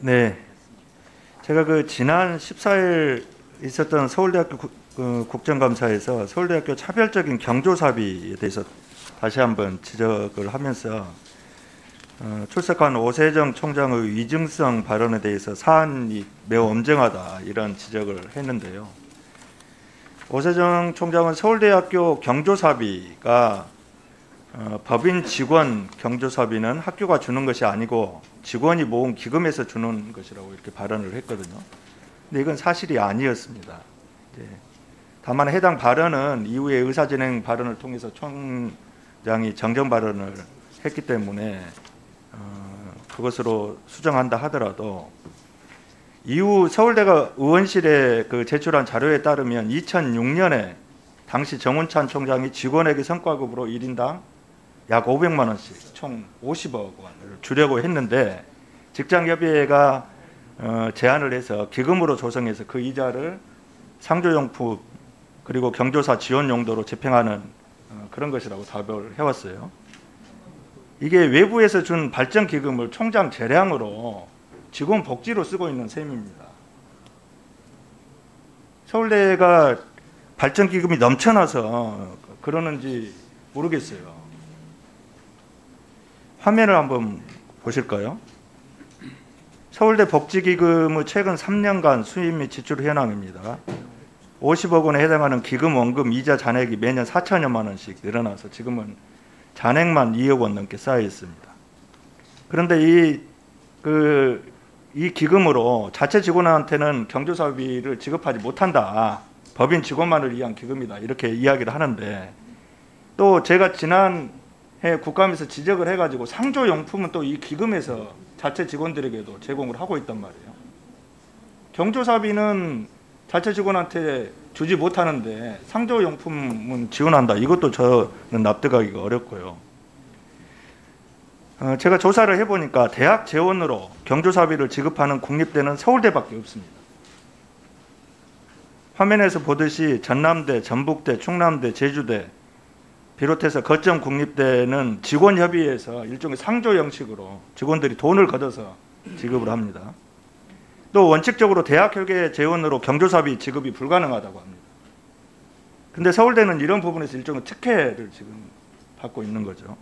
네, 제가 그 지난 14일 있었던 서울대학교 국정감사에서 서울대학교 차별적인 경조사비에 대해서 다시 한번 지적을 하면서 출석한 오세정 총장의 위증성 발언에 대해서 사안이 매우 엄정하다 이런 지적을 했는데요. 오세정 총장은 서울대학교 경조사비가 법인 직원 경조사비는 학교가 주는 것이 아니고 직원이 모은 기금에서 주는 것이라고 이렇게 발언을 했거든요. 근데 이건 사실이 아니었습니다. 다만 해당 발언은 이후에 의사진행 발언을 통해서 총장이 정정 발언을 했기 때문에 그것으로 수정한다 하더라도 이후 서울대가 의원실에 제출한 자료에 따르면 2006년에 당시 정운찬 총장이 직원에게 성과급으로 1인당 약 500만 원씩 총 50억 원을 주려고 했는데 직장협의회가 제안을 해서 기금으로 조성해서 그 이자를 상조용품 그리고 경조사 지원 용도로 집행하는 그런 것이라고 답을 해왔어요. 이게 외부에서 준 발전기금을 총장 재량으로 직원 복지로 쓰고 있는 셈입니다. 서울대가 발전기금이 넘쳐나서 그러는지 모르겠어요. 화면을 한번 보실까요? 서울대 복지기금의 최근 3년간 수입 및 지출 현황입니다. 50억 원에 해당하는 기금, 원금, 이자 잔액이 매년 4천여만 원씩 늘어나서 지금은 잔액만 2억 원 넘게 쌓여 있습니다. 그런데 이 기금으로 자체 직원한테는 경조사비를 지급하지 못한다. 법인 직원만을 위한 기금이다. 이렇게 이야기를 하는데 또 제가 지난해 국감에서 지적을 해가지고 상조용품은 또 이 기금에서 자체 직원들에게도 제공을 하고 있단 말이에요. 경조사비는 자체 직원한테 주지 못하는데 상조용품은 지원한다. 이것도 저는 납득하기가 어렵고요. 제가 조사를 해보니까 대학 재원으로 경조사비를 지급하는 국립대는 서울대밖에 없습니다. 화면에서 보듯이 전남대, 전북대, 충남대, 제주대 비롯해서 거점 국립대는 직원협의회에서 일종의 상조 형식으로 직원들이 돈을 걷어서 지급을 합니다. 또 원칙적으로 대학협계 재원으로 경조사비 지급이 불가능하다고 합니다. 근데 서울대는 이런 부분에서 일종의 특혜를 지금 받고 있는 거죠.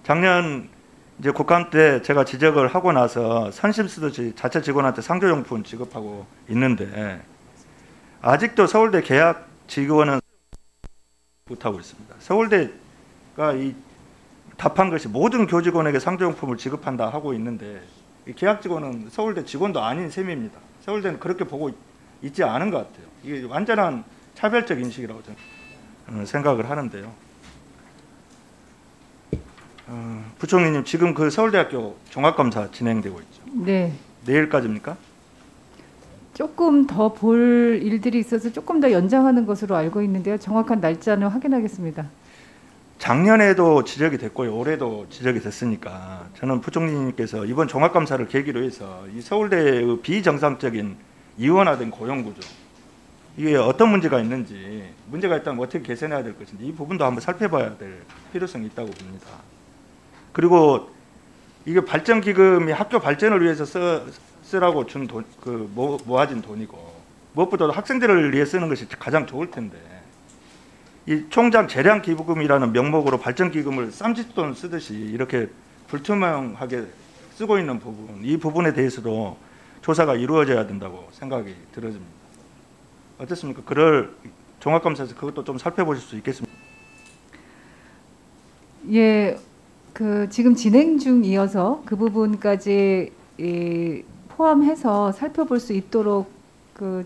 작년 이제 국감 때 제가 지적을 하고 나서 선심 쓰듯이 자체 직원한테 상조용품 지급하고 있는데 아직도 서울대 계약 직원은 못하고 있습니다. 서울대가 이 답한 것이 모든 교직원에게 상조용품을 지급한다 하고 있는데 이 계약 직원은 서울대 직원도 아닌 셈입니다. 서울대는 그렇게 보고 있지 않은 것 같아요. 이게 완전한 차별적 인식이라고 저는 생각을 하는데요. 부총리님, 지금 그 서울대학교 종합검사 진행되고 있죠? 네. 내일까지입니까? 조금 더 볼 일들이 있어서 조금 더 연장하는 것으로 알고 있는데요. 정확한 날짜는 확인하겠습니다. 작년에도 지적이 됐고요. 올해도 지적이 됐으니까 저는 부총리님께서 이번 종합감사를 계기로 해서 이 서울대의 비정상적인 이원화된 고용구조 이게 어떤 문제가 있는지 문제가 있다면 어떻게 개선해야 될 것인지 이 부분도 한번 살펴봐야 될 필요성이 있다고 봅니다. 그리고 이게 발전기금이 학교 발전을 위해서 쓰라고 준 돈, 모아진 돈이고 무엇보다도 학생들을 위해 쓰는 것이 가장 좋을 텐데 이 총장 재량 기부금이라는 명목으로 발전기금을 쌈짓돈 쓰듯이 이렇게 불투명하게 쓰고 있는 부분, 이 부분에 대해서도 조사가 이루어져야 된다고 생각이 들어집니다. 어떻습니까? 그럴 종합감사에서 그것도 좀 살펴보실 수 있겠습니까? 예, 지금 진행 중이어서 그 부분까지 포함해서 살펴볼 수 있도록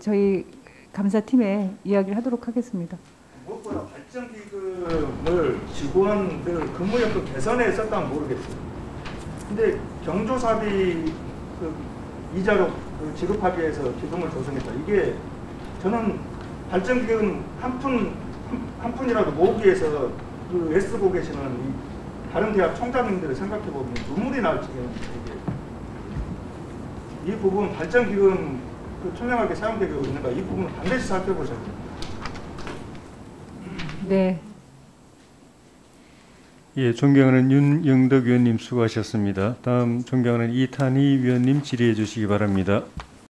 저희 감사팀에 이야기를 하도록 하겠습니다. 무엇보다 발전기금을 직원들 근무여건 개선에 썼다면 모르겠어요. 근데 경조사비 이자로 지급하기 위해서 기금을 조성했다. 이게 저는 발전기금 한 푼이라도 모으기 위해서 애쓰고 계시는 다른 대학 총장님들을 생각해 보면 눈물이 날 지경인데 이 부분 발전기금 투명하게 사용되고 있는가 이 부분을 반드시 살펴보셔야 됩니다. 네. 예, 존경하는 윤영덕 위원님 수고하셨습니다. 다음 존경하는 이탄희 위원님 질의해 주시기 바랍니다.